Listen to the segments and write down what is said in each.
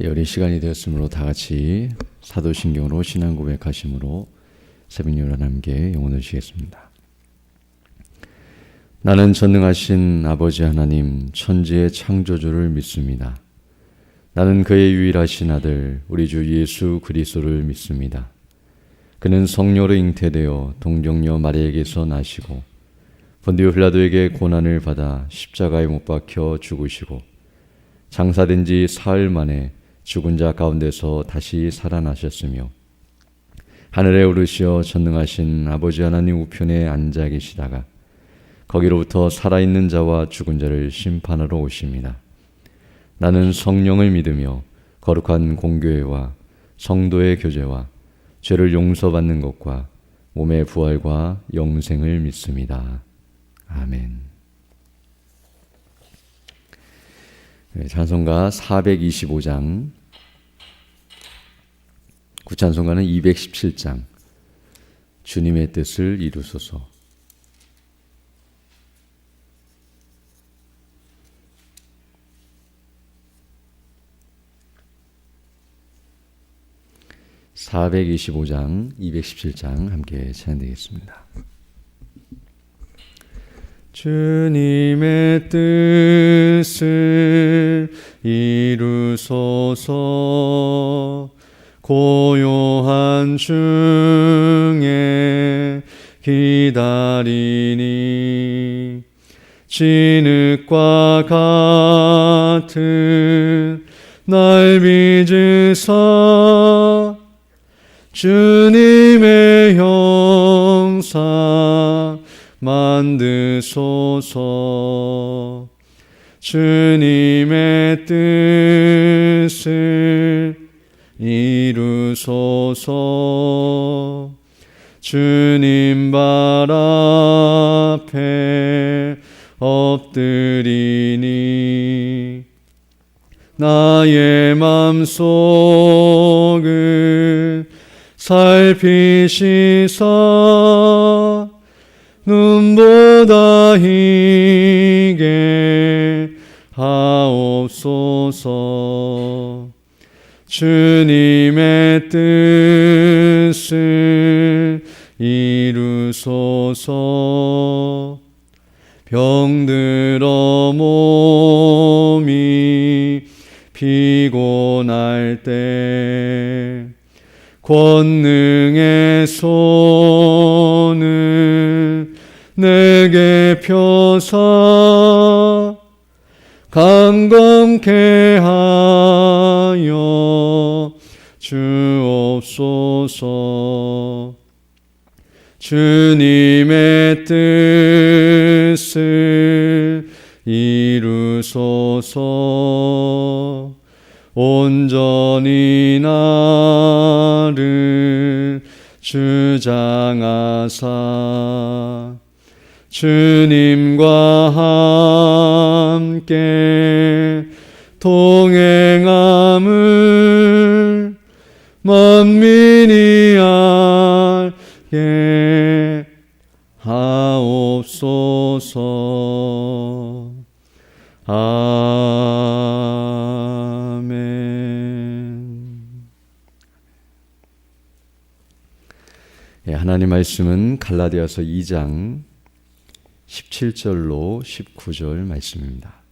여린 시간이 되었으므로 다 같이 사도신경으로 신앙 고백하심으로 새벽 예배를 함께 영혼을 드리겠습니다. 나는 전능하신 아버지 하나님 천지의 창조주를 믿습니다. 나는 그의 유일하신 아들 우리 주 예수 그리스도를 믿습니다. 그는 성령으로 잉태되어 동정녀 마리아에게서 나시고 본디오 빌라도에게 고난을 받아 십자가에 못 박혀 죽으시고 장사된 지 사흘 만에 죽은 자 가운데서 다시 살아나셨으며 하늘에 오르시어 전능하신 아버지 하나님 우편에 앉아 계시다가 거기로부터 살아있는 자와 죽은 자를 심판하러 오십니다. 나는 성령을 믿으며 거룩한 공교회와 성도의 교제와 죄를 용서받는 것과 몸의 부활과 영생을 믿습니다. 아멘. 찬송가 425장, 구찬송가는 217장, 주님의 뜻을 이루소서. (425장) (217장) 함께 찬양되겠습니다. 주님의 뜻을 이루소서. 고요한 중에 기다리니 진흙과 같은 날 빚으사 주님의 형상 만드소서. 주님의 뜻을 이루소서. 주님 발 앞에 엎드리니 나의 맘속을 살피시사 눈보다 희게 하옵소서. 주님의 뜻을 이루소서. 병들어 몸이 피곤할 때 권능의 손을 내게 펴사 강건케 하여 주옵소서. 주님의 뜻을 이루소서. 온전히 나를 주장하사 주님과 함께 동행함을 만민이 알게 하옵소서. 하나님 말씀은 갈라디아서 2장 17절로 19절 말씀입니다.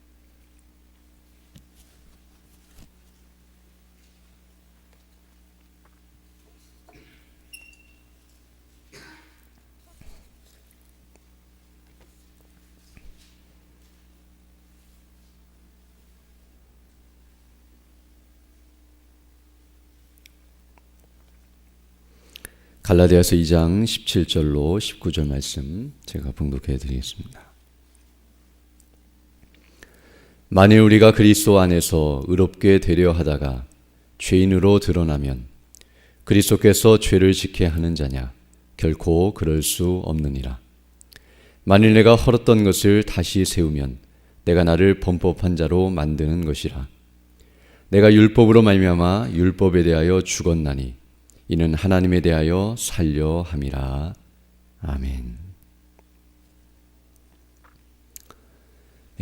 갈라디아서 2장 17절로 19절 말씀 제가 봉독해 드리겠습니다. 만일 우리가 그리스도 안에서 의롭게 되려 하다가 죄인으로 드러나면 그리스도께서 죄를 지게 하는 자냐? 결코 그럴 수 없느니라. 만일 내가 헐었던 것을 다시 세우면 내가 나를 범법한 자로 만드는 것이라. 내가 율법으로 말미암아 율법에 대하여 죽었나니 이는 하나님에 대하여 살려 함이라. 아멘.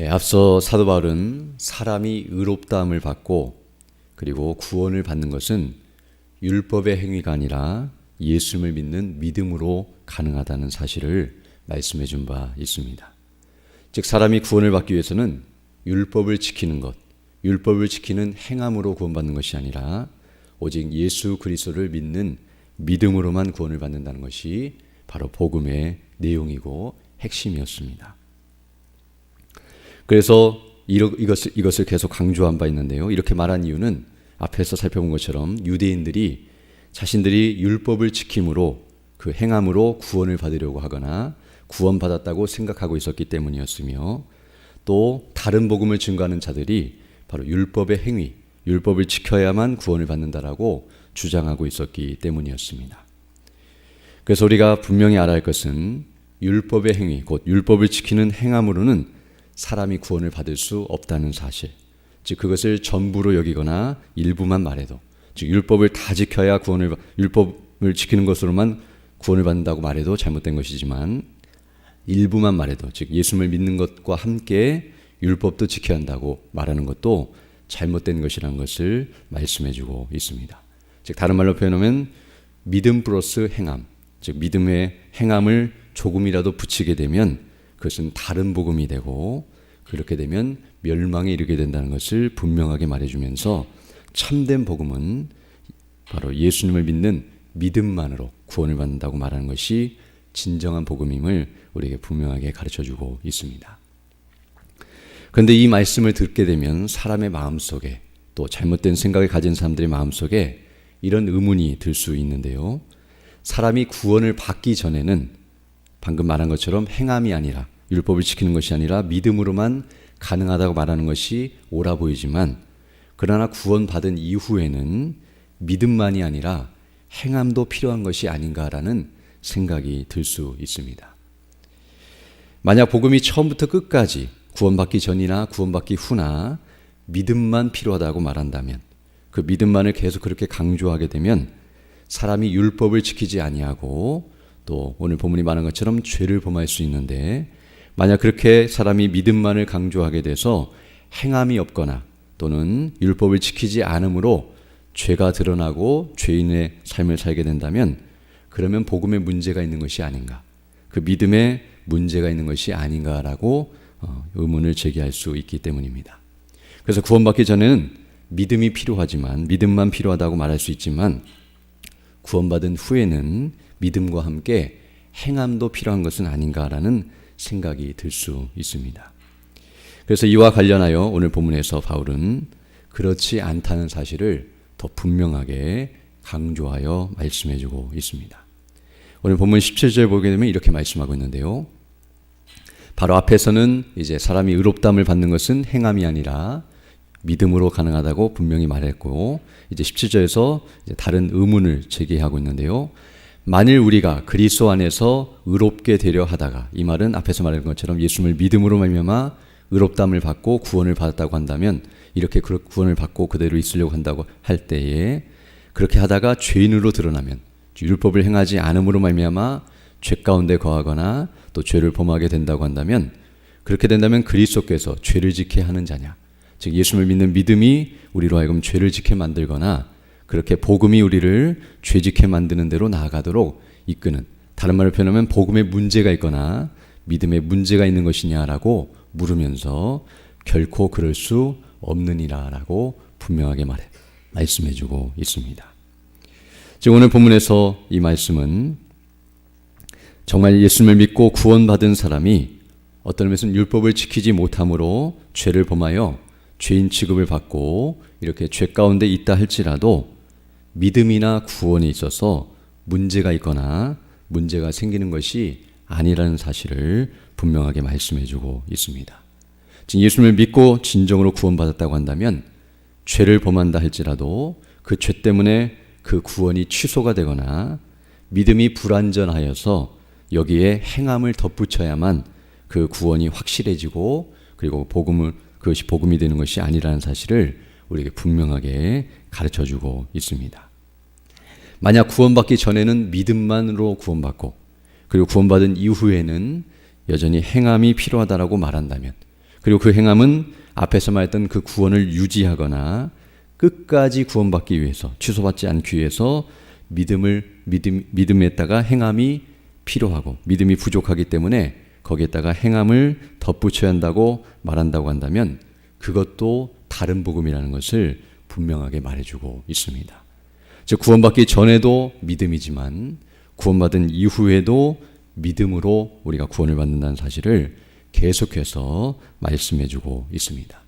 앞서 사도 바울은 사람이 의롭다함을 받고 그리고 구원을 받는 것은 율법의 행위가 아니라 예수님을 믿는 믿음으로 가능하다는 사실을 말씀해 준 바 있습니다. 즉 사람이 구원을 받기 위해서는 율법을 지키는 것, 율법을 지키는 행함으로 구원받는 것이 아니라 오직 예수 그리스도를 믿는 믿음으로만 구원을 받는다는 것이 바로 복음의 내용이고 핵심이었습니다. 그래서 이것을 계속 강조한 바 있는데요. 이렇게 말한 이유는 앞에서 살펴본 것처럼 유대인들이 자신들이 율법을 지킴으로 그 행함으로 구원을 받으려고 하거나 구원받았다고 생각하고 있었기 때문이었으며, 또 다른 복음을 증거하는 자들이 바로 율법의 행위, 율법을 지켜야만 구원을 받는다라고 주장하고 있었기 때문이었습니다. 그래서 우리가 분명히 알아야 할 것은 율법의 행위, 곧 율법을 지키는 행함으로는 사람이 구원을 받을 수 없다는 사실, 즉 그것을 전부로 여기거나 일부만 말해도, 즉 율법을 다 지켜야 율법을 지키는 것으로만 구원을 받는다고 말해도 잘못된 것이지만, 일부만 말해도, 즉 예수님을 믿는 것과 함께 율법도 지켜야 한다고 말하는 것도 잘못된 것이라는 것을 말씀해주고 있습니다. 즉 다른 말로 표현하면 믿음 플러스 행함, 즉 믿음의 행함을 조금이라도 붙이게 되면 그것은 다른 복음이 되고, 그렇게 되면 멸망에 이르게 된다는 것을 분명하게 말해주면서 참된 복음은 바로 예수님을 믿는 믿음만으로 구원을 받는다고 말하는 것이 진정한 복음임을 우리에게 분명하게 가르쳐주고 있습니다. 그런데 이 말씀을 듣게 되면 사람의 마음속에, 또 잘못된 생각을 가진 사람들의 마음속에 이런 의문이 들 수 있는데요. 사람이 구원을 받기 전에는 방금 말한 것처럼 행함이 아니라, 율법을 지키는 것이 아니라 믿음으로만 가능하다고 말하는 것이 옳아 보이지만, 그러나 구원받은 이후에는 믿음만이 아니라 행함도 필요한 것이 아닌가라는 생각이 들 수 있습니다. 만약 복음이 처음부터 끝까지 구원받기 전이나 구원받기 후나 믿음만 필요하다고 말한다면, 그 믿음만을 계속 그렇게 강조하게 되면 사람이 율법을 지키지 아니하고 또 오늘 본문이 말한 것처럼 죄를 범할 수 있는데, 만약 그렇게 사람이 믿음만을 강조하게 돼서 행함이 없거나 또는 율법을 지키지 않음으로 죄가 드러나고 죄인의 삶을 살게 된다면, 그러면 복음에 문제가 있는 것이 아닌가, 그 믿음에 문제가 있는 것이 아닌가라고 의문을 제기할 수 있기 때문입니다. 그래서 구원받기 전에는 믿음이 필요하지만, 믿음만 필요하다고 말할 수 있지만, 구원받은 후에는 믿음과 함께 행함도 필요한 것은 아닌가라는 생각이 들 수 있습니다. 그래서 이와 관련하여 오늘 본문에서 바울은 그렇지 않다는 사실을 더 분명하게 강조하여 말씀해주고 있습니다. 오늘 본문 17절 보게 되면 이렇게 말씀하고 있는데요. 바로 앞에서는 이제 사람이 의롭다함을 받는 것은 행함이 아니라 믿음으로 가능하다고 분명히 말했고, 이제 17절에서 이제 다른 의문을 제기하고 있는데요. 만일 우리가 그리스도 안에서 의롭게 되려 하다가, 이 말은 앞에서 말한 것처럼 예수님을 믿음으로 말미암아 의롭다함을 받고 구원을 받았다고 한다면, 이렇게 구원을 받고 그대로 있으려고 한다고 할 때에, 그렇게 하다가 죄인으로 드러나면, 율법을 행하지 않음으로 말미암아 죄 가운데 거하거나 또 죄를 범하게 된다고 한다면, 그렇게 된다면 그리스도께서 죄를 지게 하는 자냐, 즉 예수님을 믿는 믿음이 우리로 하여금 죄를 지게 만들거나 그렇게 복음이 우리를 죄지게 만드는 대로 나아가도록 이끄는, 다른 말로 표현하면 복음에 문제가 있거나 믿음에 문제가 있는 것이냐라고 물으면서 결코 그럴 수 없느니라라고 분명하게 말씀해주고 있습니다. 지금 오늘 본문에서 이 말씀은 정말 예수님을 믿고 구원받은 사람이 어떤 의미에서는 율법을 지키지 못함으로 죄를 범하여 죄인 취급을 받고 이렇게 죄 가운데 있다 할지라도 믿음이나 구원에 있어서 문제가 있거나 문제가 생기는 것이 아니라는 사실을 분명하게 말씀해주고 있습니다. 지금 예수님을 믿고 진정으로 구원받았다고 한다면 죄를 범한다 할지라도 그 죄 때문에 그 구원이 취소가 되거나 믿음이 불완전하여서 여기에 행함을 덧붙여야만 그 구원이 확실해지고 그리고 그것이 복음이 되는 것이 아니라는 사실을 우리에게 분명하게 가르쳐주고 있습니다. 만약 구원받기 전에는 믿음만으로 구원받고 그리고 구원받은 이후에는 여전히 행함이 필요하다라고 말한다면, 그리고 그 행함은 앞에서 말했던 그 구원을 유지하거나 끝까지 구원받기 위해서, 취소받지 않기 위해서 믿음에다가 행함이 필요하고 믿음이 부족하기 때문에 거기에다가 행함을 덧붙여야 한다고 말한다고 한다면 그것도 다른 복음이라는 것을 분명하게 말해주고 있습니다. 즉 구원받기 전에도 믿음이지만 구원받은 이후에도 믿음으로 우리가 구원을 받는다는 사실을 계속해서 말씀해주고 있습니다.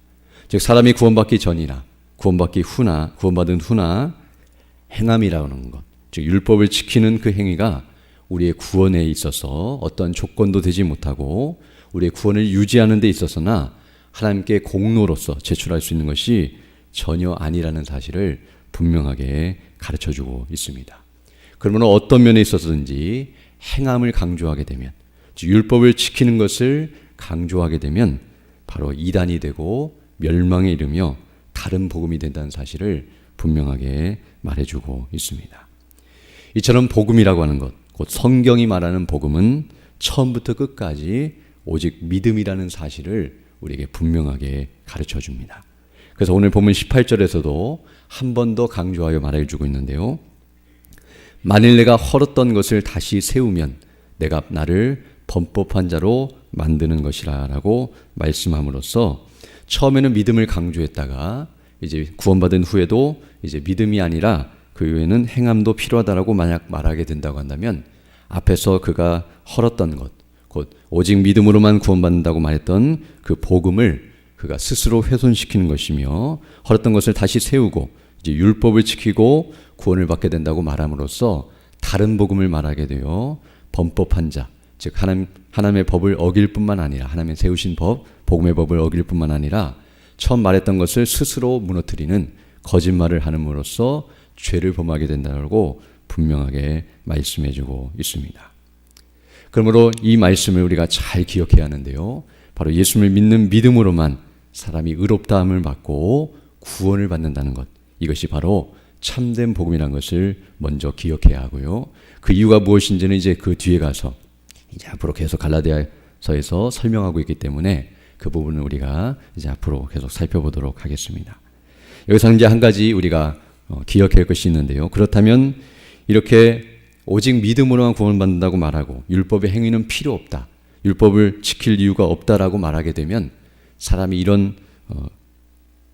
즉 사람이 구원받기 전이나 구원받은 후나 행함이라는 것, 즉 율법을 지키는 그 행위가 우리의 구원에 있어서 어떤 조건도 되지 못하고 우리의 구원을 유지하는 데 있어서나 하나님께 공로로서 제출할 수 있는 것이 전혀 아니라는 사실을 분명하게 가르쳐주고 있습니다. 그러면 어떤 면에 있어서든지 행함을 강조하게 되면, 즉 율법을 지키는 것을 강조하게 되면 바로 이단이 되고 멸망에 이르며 다른 복음이 된다는 사실을 분명하게 말해주고 있습니다. 이처럼 복음이라고 하는 것, 곧 성경이 말하는 복음은 처음부터 끝까지 오직 믿음이라는 사실을 우리에게 분명하게 가르쳐 줍니다. 그래서 오늘 본문 18절에서도 한 번 더 강조하여 말해주고 있는데요. 만일 내가 헐었던 것을 다시 세우면 내가 나를 범법한 자로 만드는 것이라 라고 말씀함으로써 처음에는 믿음을 강조했다가 이제 구원받은 후에도 이제 믿음이 아니라 그 이후에는 행함도 필요하다라고 만약 말하게 된다고 한다면 앞에서 그가 헐었던 것, 곧 오직 믿음으로만 구원받는다고 말했던 그 복음을 그가 스스로 훼손시키는 것이며 헐었던 것을 다시 세우고 이제 율법을 지키고 구원을 받게 된다고 말함으로써 다른 복음을 말하게 되어 범법한 자, 즉 하나님의 법을 어길 뿐만 아니라 하나님의 세우신 법, 복음의 법을 어길 뿐만 아니라 처음 말했던 것을 스스로 무너뜨리는 거짓말을 함으로써 죄를 범하게 된다고 분명하게 말씀해주고 있습니다. 그러므로 이 말씀을 우리가 잘 기억해야 하는데요. 바로 예수를 믿는 믿음으로만 사람이 의롭다함을 받고 구원을 받는다는 것, 이것이 바로 참된 복음이라는 것을 먼저 기억해야 하고요. 그 이유가 무엇인지는 이제 그 뒤에 가서 이제 앞으로 계속 갈라디아서에서 설명하고 있기 때문에 그 부분을 우리가 이제 앞으로 계속 살펴보도록 하겠습니다. 여기서 이제 한 가지 우리가 기억해야 할 것이 있는데요. 그렇다면 이렇게 오직 믿음으로만 구원받는다고 말하고 율법의 행위는 필요 없다, 율법을 지킬 이유가 없다라고 말하게 되면 사람이 이런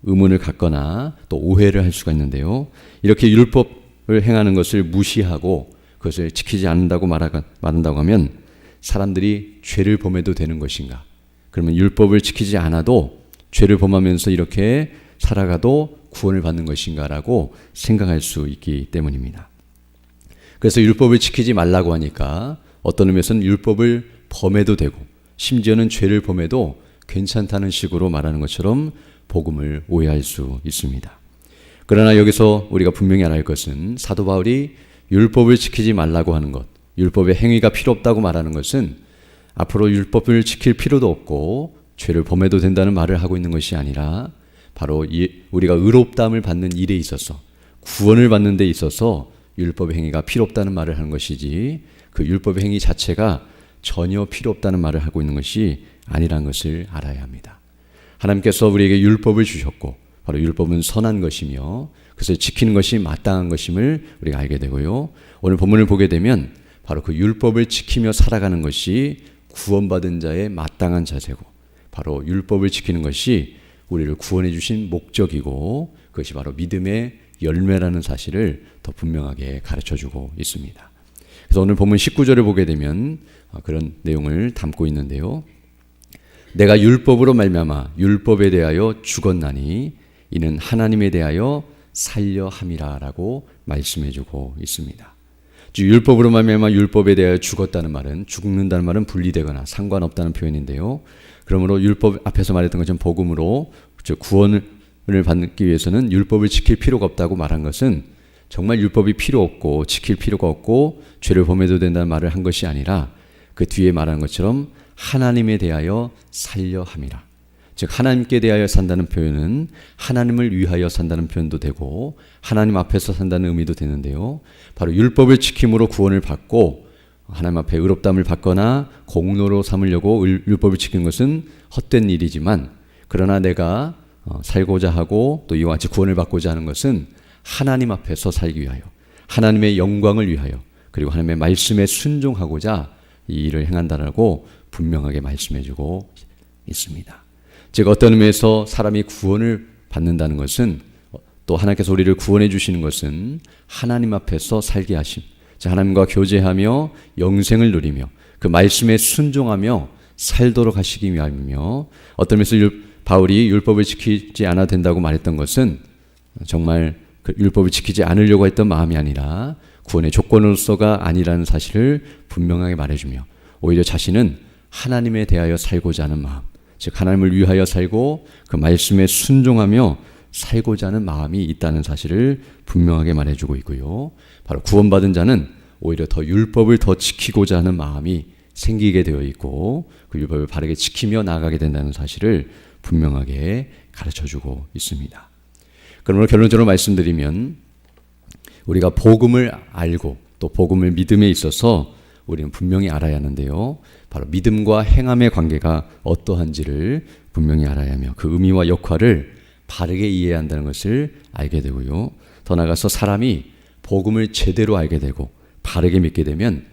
의문을 갖거나 또 오해를 할 수가 있는데요. 이렇게 율법을 행하는 것을 무시하고 그것을 지키지 않는다고 말한다고 하면 사람들이 죄를 범해도 되는 것인가? 그러면 율법을 지키지 않아도 죄를 범하면서 이렇게 살아가도 구원을 받는 것인가 라고 생각할 수 있기 때문입니다. 그래서 율법을 지키지 말라고 하니까 어떤 의미에서는 율법을 범해도 되고 심지어는 죄를 범해도 괜찮다는 식으로 말하는 것처럼 복음을 오해할 수 있습니다. 그러나 여기서 우리가 분명히 알아야 할 것은 사도 바울이 율법을 지키지 말라고 하는 것, 율법의 행위가 필요 없다고 말하는 것은 앞으로 율법을 지킬 필요도 없고 죄를 범해도 된다는 말을 하고 있는 것이 아니라 바로 우리가 의롭다함을 받는 일에 있어서 구원을 받는 데 있어서 율법의 행위가 필요 없다는 말을 하는 것이지 그 율법의 행위 자체가 전혀 필요 없다는 말을 하고 있는 것이 아니라는 것을 알아야 합니다. 하나님께서 우리에게 율법을 주셨고 바로 율법은 선한 것이며 그것을 지키는 것이 마땅한 것임을 우리가 알게 되고요. 오늘 본문을 보게 되면 바로 그 율법을 지키며 살아가는 것이 구원받은 자의 마땅한 자세고 바로 율법을 지키는 것이 우리를 구원해 주신 목적이고 그것이 바로 믿음의 열매라는 사실을 더 분명하게 가르쳐주고 있습니다. 그래서 오늘 본문 19절을 보게 되면 그런 내용을 담고 있는데요. 내가 율법으로 말미암아 율법에 대하여 죽었나니 이는 하나님에 대하여 살려 함이라 라고 말씀해주고 있습니다. 율법으로 말미암아 율법에 대하여 죽었다는 말은 죽는다는 말은 분리되거나 상관없다는 표현인데요. 그러므로 율법 앞에서 말했던 것처럼 복음으로 구원을 받기 위해서는 율법을 지킬 필요가 없다고 말한 것은 정말 율법이 필요 없고 지킬 필요가 없고 죄를 범해도 된다는 말을 한 것이 아니라 그 뒤에 말한 것처럼 하나님에 대하여 살려 함이라. 즉 하나님께 대하여 산다는 표현은 하나님을 위하여 산다는 표현도 되고 하나님 앞에서 산다는 의미도 되는데요. 바로 율법을 지킴으로 구원을 받고 하나님 앞에 의롭다함을 받거나 공로로 삼으려고 율법을 지키는 것은 헛된 일이지만 그러나 내가 살고자 하고 또 이와 같이 구원을 받고자 하는 것은 하나님 앞에서 살기 위하여, 하나님의 영광을 위하여, 그리고 하나님의 말씀에 순종하고자 이 일을 행한다라고 분명하게 말씀해주고 있습니다. 즉 어떤 의미에서 사람이 구원을 받는다는 것은, 또 하나님께서 우리를 구원해 주시는 것은 하나님 앞에서 살게 하심, 하나님과 교제하며 영생을 누리며 그 말씀에 순종하며 살도록 하시기 위함이며, 어떤 의미에서 바울이 율법을 지키지 않아도 된다고 말했던 것은 정말 그 율법을 지키지 않으려고 했던 마음이 아니라 구원의 조건으로서가 아니라는 사실을 분명하게 말해주며, 오히려 자신은 하나님에 대하여 살고자 하는 마음, 즉 하나님을 위하여 살고 그 말씀에 순종하며 살고자 하는 마음이 있다는 사실을 분명하게 말해주고 있고요. 바로 구원받은 자는 오히려 더 율법을 더 지키고자 하는 마음이 생기게 되어 있고 그 율법을 바르게 지키며 나아가게 된다는 사실을 분명하게 가르쳐주고 있습니다. 그러므로 결론적으로 말씀드리면, 우리가 복음을 알고 또 복음을 믿음에 있어서 우리는 분명히 알아야 하는데요, 바로 믿음과 행함의 관계가 어떠한지를 분명히 알아야 하며 그 의미와 역할을 바르게 이해해야 한다는 것을 알게 되고요. 더 나아가서 사람이 복음을 제대로 알게 되고 바르게 믿게 되면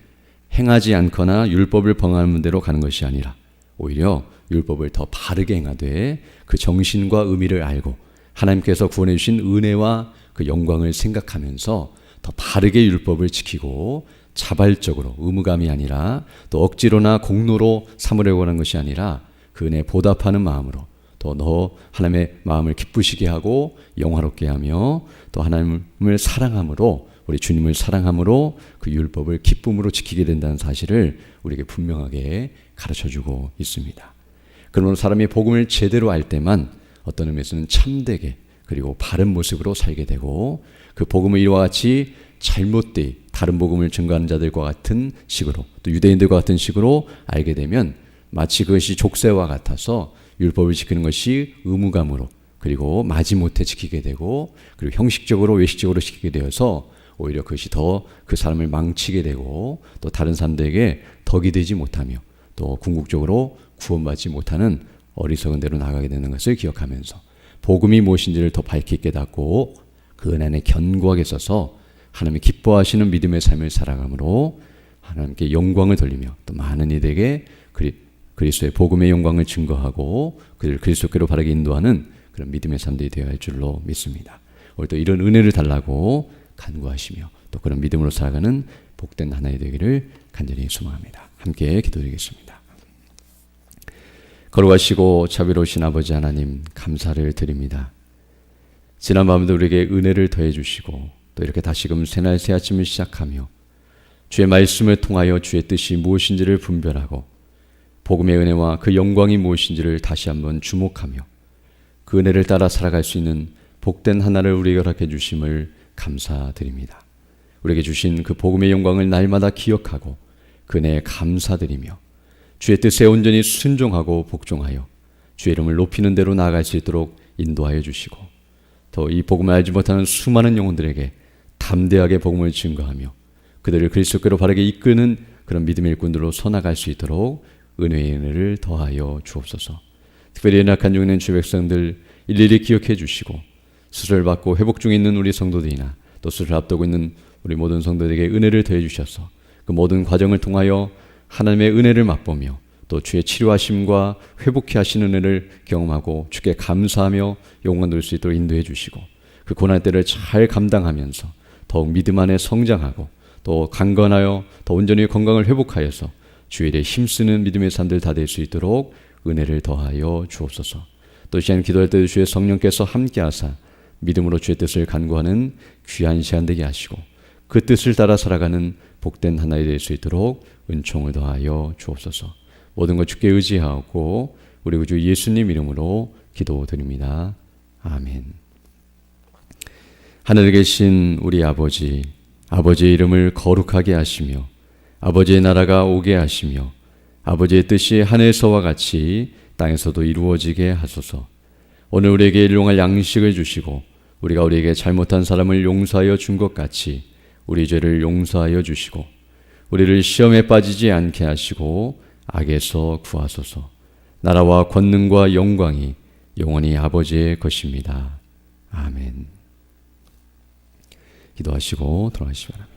행하지 않거나 율법을 범하는 대로 가는 것이 아니라 오히려 율법을 더 바르게 행하되 그 정신과 의미를 알고 하나님께서 구원해 주신 은혜와 그 영광을 생각하면서 더 바르게 율법을 지키고 자발적으로, 의무감이 아니라 또 억지로나 공로로 삼으려고 하는 것이 아니라 그 은혜에 보답하는 마음으로 더 하나님의 마음을 기쁘시게 하고 영화롭게 하며 또 하나님을 사랑함으로, 우리 주님을 사랑함으로 그 율법을 기쁨으로 지키게 된다는 사실을 우리에게 분명하게 가르쳐주고 있습니다. 그러므로 사람이 복음을 제대로 알 때만 어떤 의미에서는 참되게 그리고 바른 모습으로 살게 되고, 그 복음을 이와 같이 잘못되이 다른 복음을 증거하는 자들과 같은 식으로, 또 유대인들과 같은 식으로 알게 되면 마치 그것이 족쇄와 같아서 율법을 지키는 것이 의무감으로 그리고 마지못해 지키게 되고, 그리고 형식적으로 외식적으로 지키게 되어서 오히려 그것이 더 그 사람을 망치게 되고 또 다른 사람들에게 덕이 되지 못하며 또 궁극적으로 구원받지 못하는 어리석은 대로 나가게 되는 것을 기억하면서 복음이 무엇인지를 더 밝게 깨닫고 그 은혜 안에 견고하게 서서 하나님이 기뻐하시는 믿음의 삶을 살아감으로 하나님께 영광을 돌리며 또 많은 이들에게 그리스도의 복음의 영광을 증거하고 그들을 그리스도께로 바르게 인도하는 그런 믿음의 삶들이 되어야 할 줄로 믿습니다. 오늘 또 이런 은혜를 달라고 간구하시며 또 그런 믿음으로 살아가는 복된 하나님 되기를 간절히 소망합니다. 함께 기도드리겠습니다. 거룩하시고 자비로우신 아버지 하나님, 감사를 드립니다. 지난 밤에도 우리에게 은혜를 더해 주시고 또 이렇게 다시금 새날 새 아침을 시작하며 주의 말씀을 통하여 주의 뜻이 무엇인지를 분별하고 복음의 은혜와 그 영광이 무엇인지를 다시 한번 주목하며 그 은혜를 따라 살아갈 수 있는 복된 하나를 우리에게 허락해 주심을 감사드립니다. 우리에게 주신 그 복음의 영광을 날마다 기억하고 그 은혜에 감사드리며 주의 뜻에 온전히 순종하고 복종하여 주의 이름을 높이는 대로 나아갈 수 있도록 인도하여 주시고 또 이 복음을 알지 못하는 수많은 영혼들에게 담대하게 복음을 증거하며 그들을 그리스도께로 바르게 이끄는 그런 믿음의 일꾼들로 서나갈 수 있도록 은혜의 은혜를 더하여 주옵소서. 특별히 연약한 중에 있는 주의 백성들 일일이 기억해 주시고 수술을 받고 회복 중에 있는 우리 성도들이나 또 수술을 앞두고 있는 우리 모든 성도들에게 은혜를 더해 주셔서 그 모든 과정을 통하여 하나님의 은혜를 맛보며 또 주의 치료하심과 회복케 하시는 은혜를 경험하고 주께 감사하며 영광 돌릴 수 있도록 인도해 주시고 그 고난 때를 잘 감당하면서 더욱 믿음 안에 성장하고 또 강건하여 더 온전히 건강을 회복하여서 주의 일에 힘쓰는 믿음의 삶들 다 될 수 있도록 은혜를 더하여 주옵소서. 또 시간 기도할 때도 주의 성령께서 함께하사 믿음으로 주의 뜻을 간구하는 귀한 시간 되게 하시고 그 뜻을 따라 살아가는 복된 하나가 될 수 있도록 은총을 더하여 주옵소서. 모든 것 주께 의지하고 우리 구주 예수님 이름으로 기도드립니다. 아멘. 하늘에 계신 우리 아버지, 아버지의 이름을 거룩하게 하시며 아버지의 나라가 오게 하시며 아버지의 뜻이 하늘에서와 같이 땅에서도 이루어지게 하소서. 오늘 우리에게 일용할 양식을 주시고 우리가 우리에게 잘못한 사람을 용서하여 준 것 같이 우리 죄를 용서하여 주시고 우리를 시험에 빠지지 않게 하시고 악에서 구하소서. 나라와 권능과 영광이 영원히 아버지의 것입니다. 아멘. 기도하시고 돌아가시기 바랍니다.